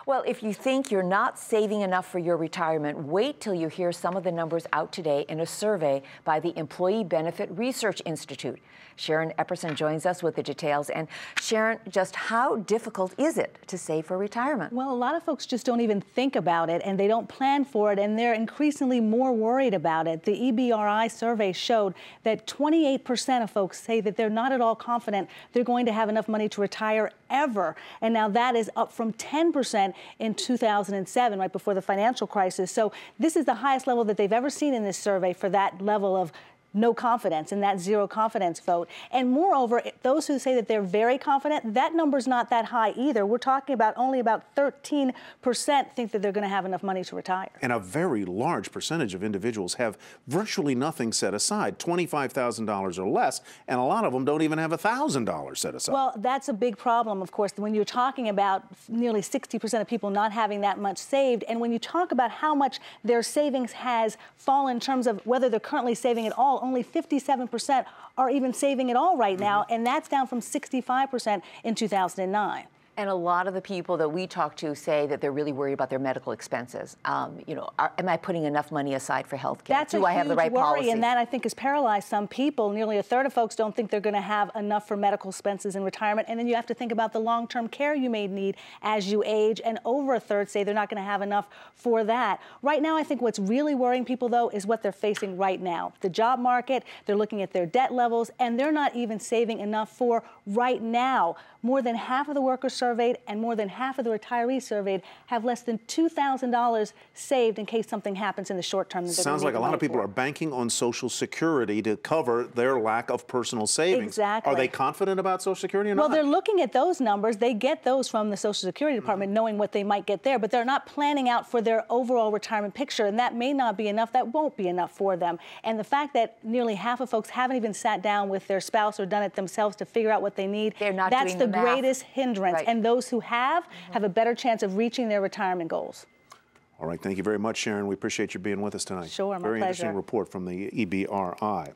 Well, if you think you're not saving enough for your retirement, wait till you hear some of the numbers out today in a survey by the Employee Benefit Research Institute. Sharon Epperson joins us with the details. And Sharon, just how difficult is it to save for retirement? Well, a lot of folks just don't even think about it, and they don't plan for it, and they're increasingly more worried about it. The EBRI survey showed that 28% of folks say that they're not at all confident they're going to have enough money to retire ever. And now that is up from 10% in 2007, right before the financial crisis. So this is the highest level that they've ever seen in this survey for that level of no confidence in that zero confidence vote. And moreover, those who say that they're very confident, that number's not that high either. We're talking about only about 13% think that they're going to have enough money to retire. And a very large percentage of individuals have virtually nothing set aside, $25,000 or less, and a lot of them don't even have $1,000 set aside. Well, that's a big problem, of course, when you're talking about nearly 60% of people not having that much saved. And when you talk about how much their savings has fallen in terms of whether they're currently saving at all, only 57% are even saving at all right now, and that's down from 65% in 2009. And a lot of the people that we talk to say that they're really worried about their medical expenses. You know, am I putting enough money aside for health care? Do I have the right policy? And that, I think, has paralyzed some people. Nearly a third of folks don't think they're going to have enough for medical expenses in retirement. And then you have to think about the long-term care you may need as you age. And over a third say they're not going to have enough for that. Right now, I think what's really worrying people, though, is what they're facing right now. The job market, they're looking at their debt levels, and they're not even saving enough for right now. More than half of the workers surveyed and more than half of the retirees surveyed have less than $2,000 saved in case something happens in the short term. Sounds like a lot of people are banking on Social Security to cover their lack of personal savings. Exactly. Are they confident about Social Security or not? Well, they're looking at those numbers. They get those from the Social Security Department, knowing what they might get there, but they're not planning out for their overall retirement picture, and that may not be enough. That won't be enough for them. And the fact that nearly half of folks haven't even sat down with their spouse or done it themselves to figure out what they need, that's the greatest hindrance. Right. And those who have a better chance of reaching their retirement goals. All right. Thank you very much, Sharon. We appreciate you being with us tonight. Sure, my pleasure. Very interesting report from the EBRI.